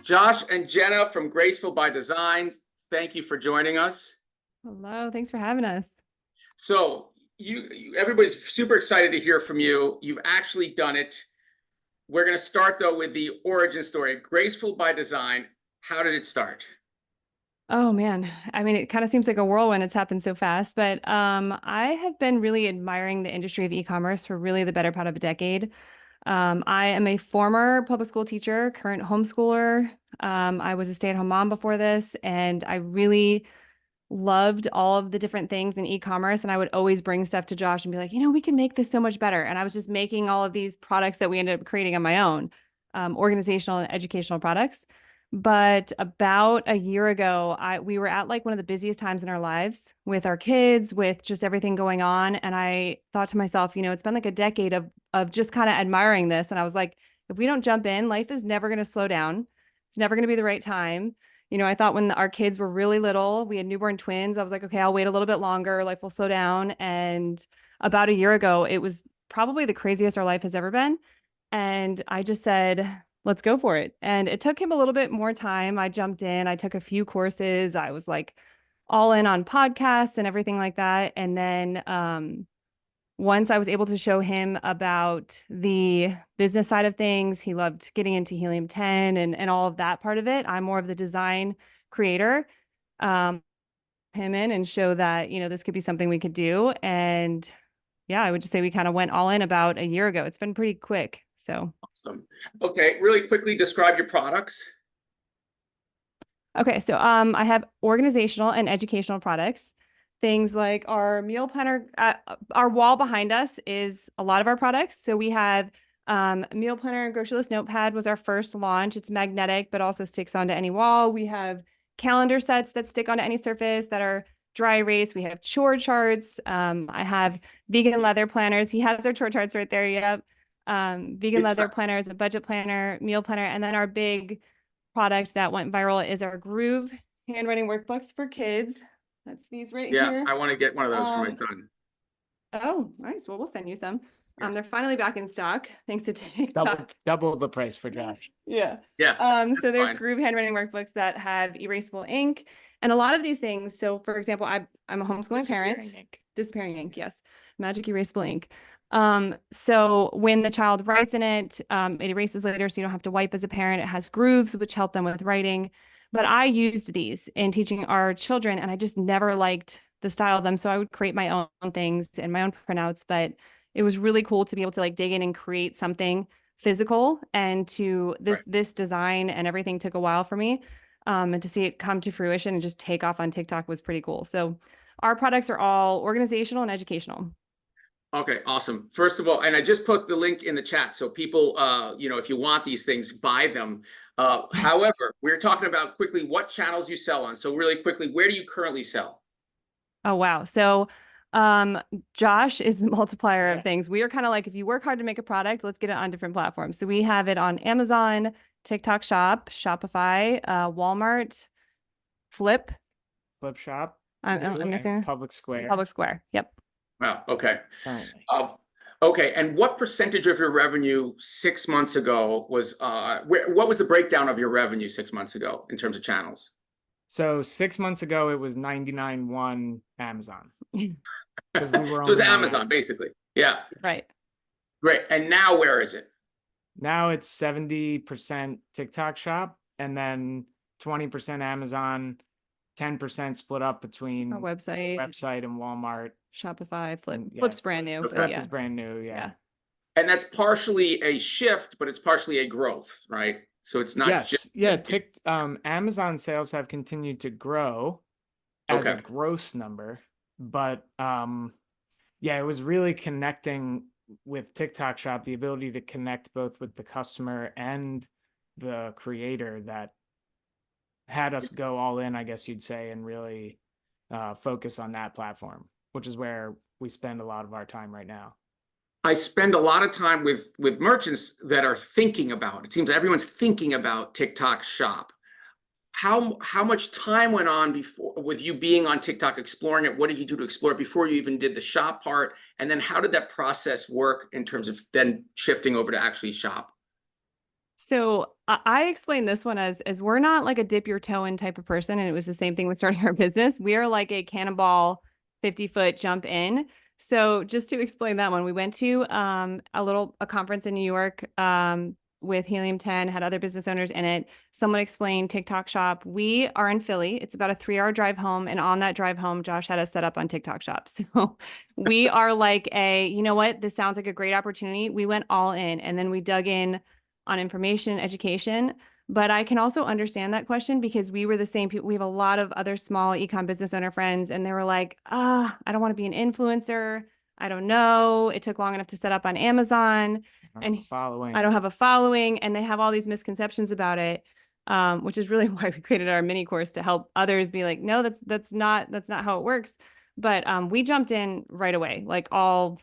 Josh and Jenna from Graceful by Design, thank you for joining us. Hello, thanks for having us. So everybody's super excited to hear from you. You've actually done it. We're going to start though with the origin story. Graceful by Design, how did it start? Oh man, I mean, it kind of seems like a whirlwind. It's happened so fast, but I have been really admiring the industry of e-commerce for really the better part of a decade. I am a former public school teacher, current homeschooler. I was a stay-at-home mom before this, and I really loved all of the different things in e-commerce. And I would always bring stuff to Josh and be like, we can make this so much better. And I was just making all of these products that we ended up creating on my own, organizational and educational products. But about a year ago, we were at like one of the busiest times in our lives with our kids, with just everything going on. And I thought to myself, it's been like a decade of just kind of admiring this. And I was like, if we don't jump in, life is never going to slow down. It's never going to be the right time. I thought when our kids were really little, we had newborn twins. I was like, okay, I'll wait a little bit longer. Life will slow down. And about a year ago, it was probably the craziest our life has ever been. And I just said, let's go for it. And it took him a little bit more time. I jumped in, I took a few courses. I was like all in on podcasts and everything like that. And then once I was able to show him about the business side of things, he loved getting into helium-10 and all of that part of it. I'm more of the design creator. Him in and show that, this could be something we could do. And yeah, I would just say we kind of went all in about a year ago. It's been pretty quick. So awesome. Okay, really quickly describe your products. Okay, so I have organizational and educational products. Things like our meal planner, our wall behind us is a lot of our products. So we have meal planner and grocery list notepad was our first launch. It's magnetic, but also sticks onto any wall. We have calendar sets that stick onto any surface that are dry erase. We have chore charts. I have vegan leather planners. He has our chore charts right there. Yep. Vegan leather planners, a budget planner, meal planner, and then our big product that went viral is our Groove handwriting workbooks for kids. That's these right here. Yeah, I want to get one of those for my son. Oh, nice. Well, we'll send you some. Yeah. They're finally back in stock thanks to TikTok. Double the price for Josh. Yeah. Yeah. So they're Groove handwriting workbooks that have erasable ink and a lot of these things. So for example, I'm a homeschooling parent. Disappearing ink, yes. Magic erasable ink. So when the child writes in it, it erases later, so you don't have to wipe as a parent. It has grooves, which help them with writing. But I used these in teaching our children, and I just never liked the style of them. So I would create my own things and my own printouts. But it was really cool to be able to like dig in and create something physical. And to this design and everything took a while for me. And to see it come to fruition and just take off on TikTok was pretty cool. So our products are all organizational and educational. Okay, awesome. First of all, and I just put the link in the chat, so people, if you want these things, buy them. However, we're talking about quickly what channels you sell on. So really quickly, where do you currently sell? Oh, wow. So Josh is the multiplier of things. We are kind of like, if you work hard to make a product, let's get it on different platforms. So we have it on Amazon, TikTok Shop, Shopify, Walmart, Flip Shop. I'm missing Public Square. Public Square. Yep. Wow. Okay. Okay. And what percentage of your revenue 6 months ago was, what was the breakdown of your revenue 6 months ago in terms of channels? So 6 months ago, it was 99.1 Amazon. Because we were it was Amazon, basically. Yeah. Right. Great. And now where is it? Now it's 70% TikTok Shop and then 20% Amazon, 10% split up between our website and Walmart. Shopify, Flip's brand new. Flip is brand new, yeah. And that's partially a shift, but it's partially a growth, right? So it's not just Amazon sales have continued to grow as a gross number, but it was really connecting with TikTok Shop, the ability to connect both with the customer and the creator that had us go all in, I guess you'd say, and really focus on that platform, which is where we spend a lot of our time right now. I spend a lot of time with merchants that are thinking about, it seems everyone's thinking about TikTok Shop. How much time went on before with you being on TikTok, exploring it? What did you do to explore it before you even did the shop part? And then how did that process work in terms of then shifting over to actually shop? So I explained this one as we're not like a dip your toe in type of person, and it was the same thing with starting our business. We are like a cannonball 50-foot jump in. So just to explain that one, we went to a conference in New York with Helium 10, had other business owners in it. Someone explained TikTok Shop. We are in Philly. It's about a 3-hour drive home, and on that drive home, Josh had us set up on TikTok Shop. So we are like you know what? This sounds like a great opportunity. We went all in, and then we dug in on information, education. But I can also understand that question because we were the same people. We have a lot of other small ecom business owner friends, and they were like, I don't want to be an influencer. I don't know. It took long enough to set up on Amazon, and Following. I don't have a following, and they have all these misconceptions about it. Which is really why we created our mini course to help others be like, no, that's not how it works. But we jumped in right away, like all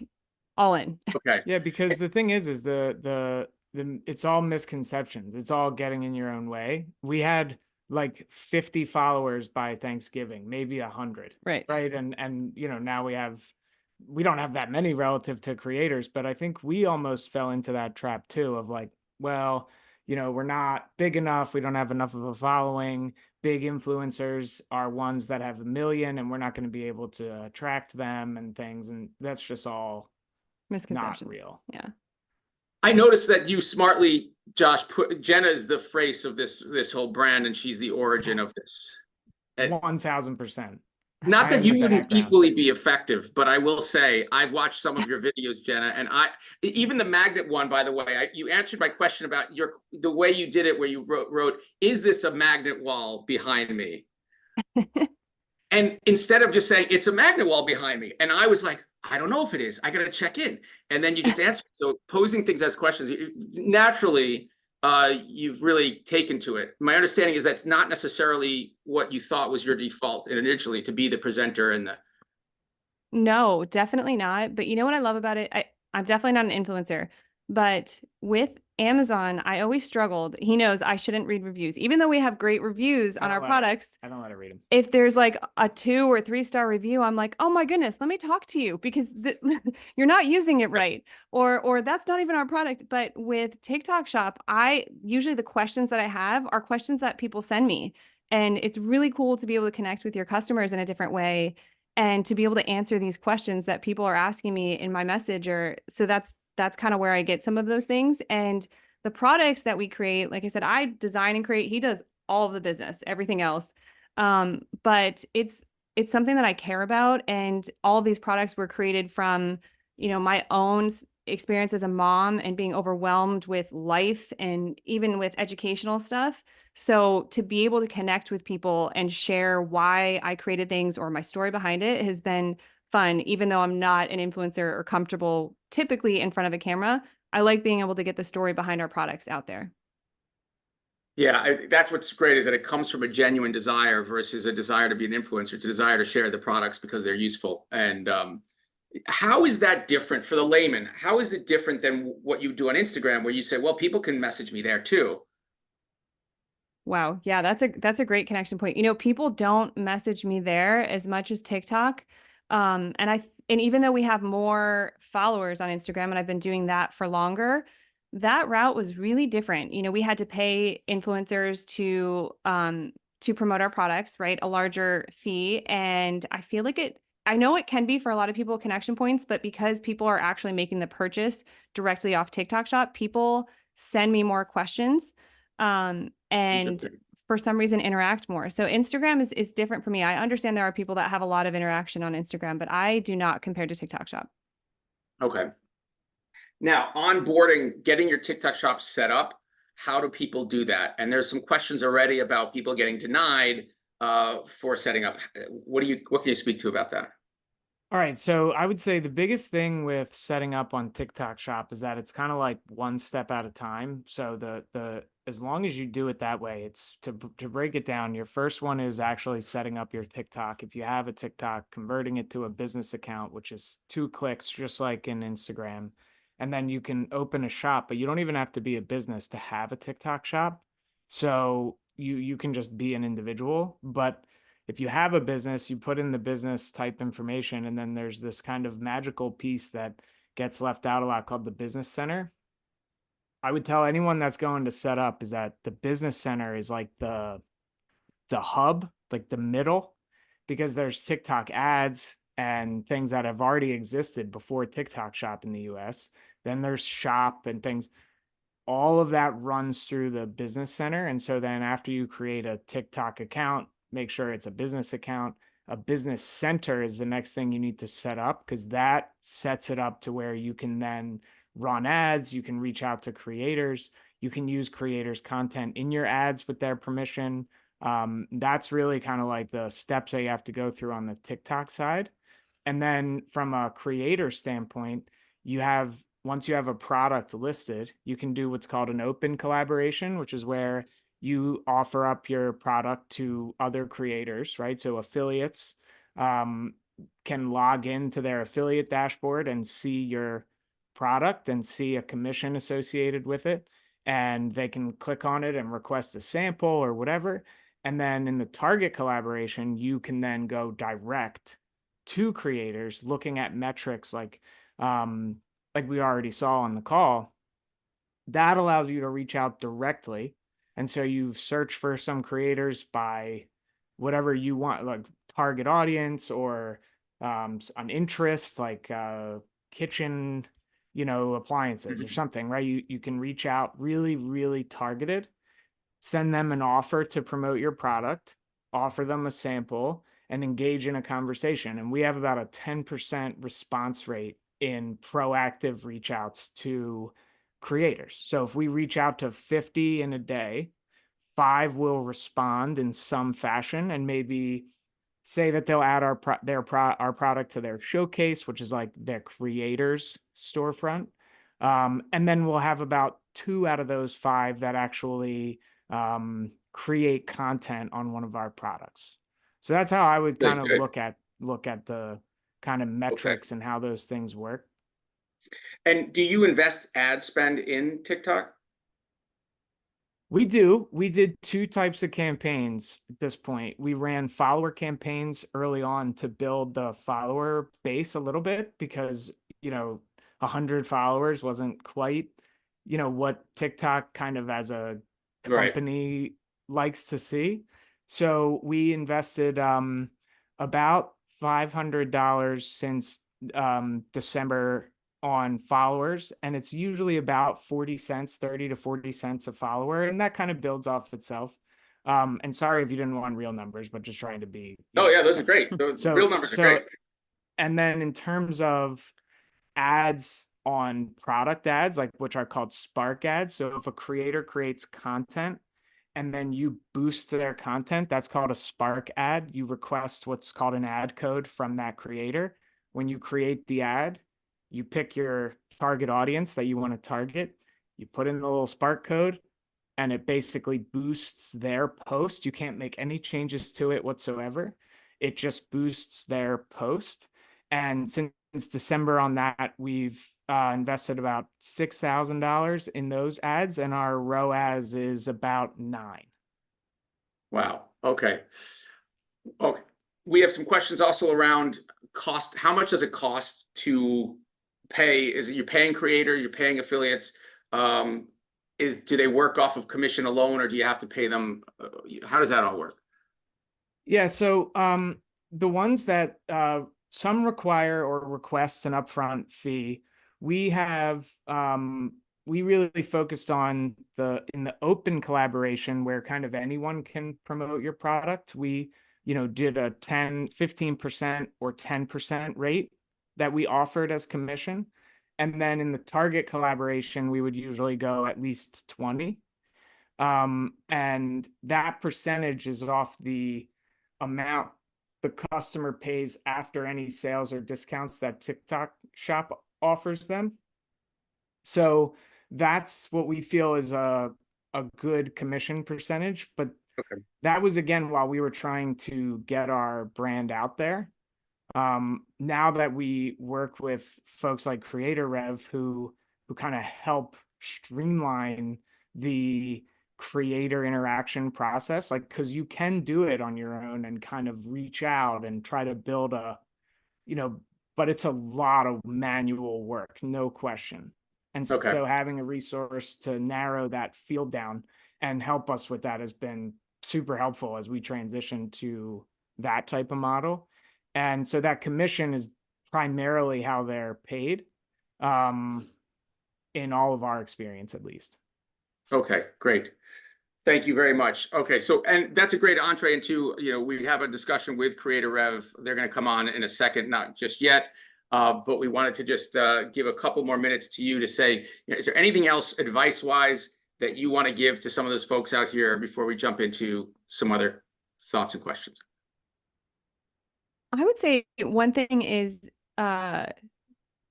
in. Okay. Yeah, because the thing is the it's all misconceptions. It's all getting in your own way. We had like 50 followers by Thanksgiving, maybe 100. Right. Right. And you know, now we don't have that many relative to creators, but I think we almost fell into that trap too of like, well, you know, we're not big enough. We don't have enough of a following. Big influencers are ones that have 1 million, and we're not going to be able to attract them and things. And that's just all not Misconceptions. real. Yeah. I noticed that you smartly, Josh, put Jenna is the face of this whole brand, and she's the origin of this. 1000%. Not that you the wouldn't background. equally be effective, but I will say I've watched some of your videos, Jenna, and even the magnet one, by the way, you answered my question about the way you did it, where you wrote, "Is this a magnet wall behind me?" And instead of just saying it's a magnet wall behind me, and I was like, I don't know if it is. I got to check in, and then you just answered. So posing things as questions, naturally, you've really taken to it. My understanding is that's not necessarily what you thought was your default initially, to be the presenter and the. No, definitely not. But you know what I love about it? I'm definitely not an influencer. But with Amazon, I always struggled. He knows I shouldn't read reviews, even though we have great reviews on our products. I don't let her read them. If there's like a 2 or 3 star review, I'm like, oh my goodness, let me talk to you because you're not using it right, or that's not even our product. But with TikTok Shop, usually the questions that I have are questions that people send me, and it's really cool to be able to connect with your customers in a different way, and to be able to answer these questions that people are asking me in my message. Or so that's kind of where I get some of those things. And the products that we create, like I said, I design and create. He does all of the business, everything else. But it's something that I care about, and all of these products were created from, my own experience as a mom and being overwhelmed with life and even with educational stuff. So to be able to connect with people and share why I created things or my story behind it has been fun, even though I'm not an influencer or comfortable typically in front of a camera. I like being able to get the story behind our products out there. Yeah, that's what's great, is that it comes from a genuine desire versus a desire to be an influencer. It's a desire to share the products because they're useful. And how is that different for the layman? How is it different than what you do on Instagram, where you say, well, people can message me there too? Wow. Yeah, that's a great connection point. People don't message me there as much as TikTok. And even though we have more followers on Instagram, and I've been doing that for longer, that route was really different. We had to pay influencers to promote our products, right? A larger fee. And I feel like I know it can be for a lot of people connection points, but because people are actually making the purchase directly off TikTok Shop, people send me more questions. And for some reason interact more. So Instagram is different for me. I understand there are people that have a lot of interaction on Instagram, but I do not compare to TikTok Shop. Okay. Now, onboarding, getting your TikTok Shop set up, how do people do that? And there's some questions already about people getting denied for setting up. What can you speak to about that? All right, so I would say the biggest thing with setting up on TikTok Shop is that it's kind of like one step at a time. So the as long as you do it that way, it's to break it down. Your first one is actually setting up your TikTok. If you have a TikTok, converting it to a business account, which is 2 clicks, just like in Instagram, and then you can open a shop. But you don't even have to be a business to have a TikTok shop. So you can just be an individual, but if you have a business, you put in the business type information, and then there's this kind of magical piece that gets left out a lot called the business center. I would tell anyone that's going to set up is that the business center is like the hub, like the middle, because there's TikTok ads and things that have already existed before TikTok Shop in the US. Then there's Shop and things. All of that runs through the business center. And so then after you create a TikTok account, make sure it's a business account. A business center is the next thing you need to set up, because that sets it up to where you can then run ads, you can reach out to creators, you can use creators' content in your ads with their permission. That's really kind of like the steps that you have to go through on the TikTok side. And then from a creator standpoint, you have, once you have a product listed, you can do what's called an open collaboration, which is where you offer up your product to other creators, right? So affiliates can log into their affiliate dashboard and see your product and see a commission associated with it. And they can click on it and request a sample or whatever. And then in the target collaboration, you can then go direct to creators looking at metrics like we already saw on the call. That allows you to reach out directly. And so you search for some creators by whatever you want, like target audience or an interest, like kitchen, appliances or something, right? You can reach out really, really targeted, send them an offer to promote your product, offer them a sample, and engage in a conversation. And we have about a 10% response rate in proactive reach outs to creators. So if we reach out to 50 in a day, 5 will respond in some fashion and maybe say that they'll add our product to their showcase, which is like their creators storefront. And then we'll have about 2 out of those 5 that actually create content on one of our products. So that's how I would kind of look at the kind of metrics and how those things work. And do you invest ad spend in TikTok? We do. We did 2 types of campaigns at this point. We ran follower campaigns early on to build the follower base a little bit, because 100 followers wasn't quite what TikTok kind of as a company likes to see. So we invested about $500 since December on followers, and it's usually about 40 cents, 30 to 40 cents a follower, and that kind of builds off itself. And sorry if you didn't want real numbers, but just trying to be yeah, those are great. Those real numbers are great. And then in terms of ads on product ads, like which are called Spark ads. So if a creator creates content and then you boost their content, that's called a Spark ad. You request what's called an ad code from that creator. When you create the ad, you pick your target audience that you want to target, you put in the little Spark code, and it basically boosts their post. You can't make any changes to it whatsoever. It just boosts their post. And since December on that, we've invested about $6,000 in those ads, and our ROAS is about 9. Wow. Okay. Okay. We have some questions also around cost. How much does it cost to pay? Is it you're paying creators, you're paying affiliates? Do they work off of commission alone, or do you have to pay them? How does that all work? Yeah. So the ones that some require or request an upfront fee, we have we really focused on in the open collaboration where kind of anyone can promote your product. We did a 15% or 10% rate that we offered as commission. And then in the target collaboration, we would usually go at least 20. And that percentage is off the amount the customer pays after any sales or discounts that TikTok Shop offers them. So that's what we feel is a good commission percentage. But that was, again, while we were trying to get our brand out there. Now that we work with folks like Creator Rev who kind of help streamline the creator interaction process, like, because you can do it on your own and kind of reach out and try to build but it's a lot of manual work, no question. And Okay. so having a resource to narrow that field down and help us with that has been super helpful as we transition to that type of model. And so that commission is primarily how they're paid, in all of our experience, at least. Okay, great. Thank you very much. Okay, so, and that's a great entree into, we have a discussion with Creator Rev. They're going to come on in a second, not just yet, but we wanted to just give a couple more minutes to you to say, is there anything else advice-wise that you want to give to some of those folks out here before we jump into some other thoughts and questions? I would say one thing is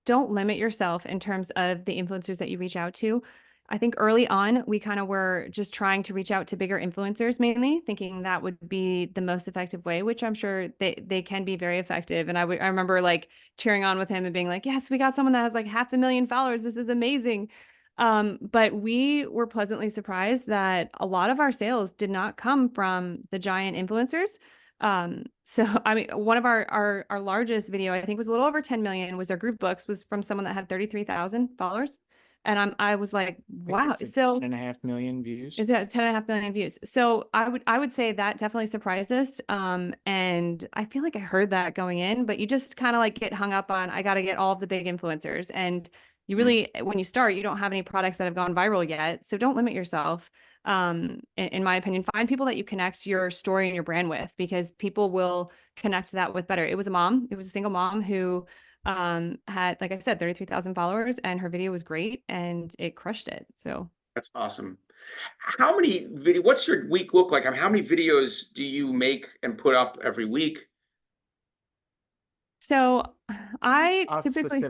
don't limit yourself in terms of the influencers that you reach out to. I think early on, we kind of were just trying to reach out to bigger influencers mainly, thinking that would be the most effective way, which I'm sure they can be very effective. And I remember like cheering on with him and being like, yes, we got someone that has like 500,000 followers. This is amazing. But we were pleasantly surprised that a lot of our sales did not come from the giant influencers. So I mean, one of our largest video, I think was a little over 10 million, was our group books, was from someone that had 33,000 followers. And I was like, wow. So 10.5 million views. it's 10.5 million views. So I would say that definitely surprised us. And I feel like I heard that going in, but you just kind of like get hung up on, I got to get all of the big influencers. And you really, when you start, you don't have any products that have gone viral yet. So don't limit yourself. In my opinion, find people that you connect your story and your brand with, because people will connect that with better. It was a single mom who had, like I said, 33,000 followers, and her video was great and it crushed it. So That's awesome. How many what's your week look like? I mean, how many videos do you make and put up every week? So I Us typically,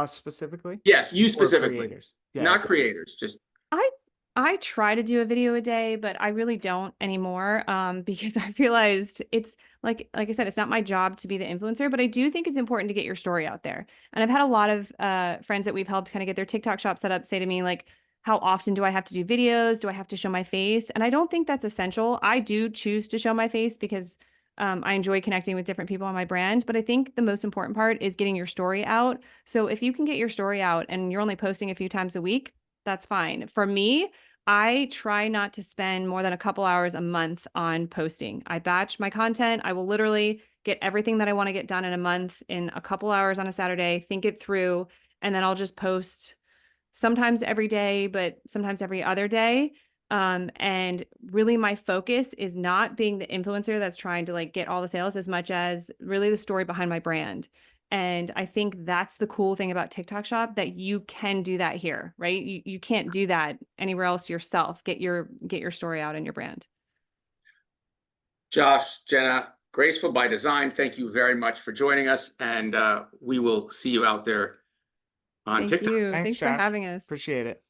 specifically, Yes, you or specifically, creators. Yeah, not okay. creators, just I try to do a video a day, but I really don't anymore, because I realized it's like I said, it's not my job to be the influencer, but I do think it's important to get your story out there. And I've had a lot of friends that we've helped kind of get their TikTok shop set up say to me, like, how often do I have to do videos? Do I have to show my face? And I don't think that's essential. I do choose to show my face because I enjoy connecting with different people on my brand. But I think the most important part is getting your story out. So if you can get your story out and you're only posting a few times a week, that's fine. For me, I try not to spend more than a couple hours a month on posting. I batch my content. I will literally get everything that I want to get done in a month in a couple hours on a Saturday, think it through, and then I'll just post sometimes every day, but sometimes every other day. And really my focus is not being the influencer that's trying to like get all the sales, as much as really the story behind my brand. And I think that's the cool thing about TikTok Shop, that you can do that here, right? You can't do that anywhere else yourself. Get your story out in your brand. Josh, Jenna, Graceful by Design, thank you very much for joining us, and we will see you out there on Thank TikTok. you. Thanks, Thanks for Josh. having us. Appreciate it.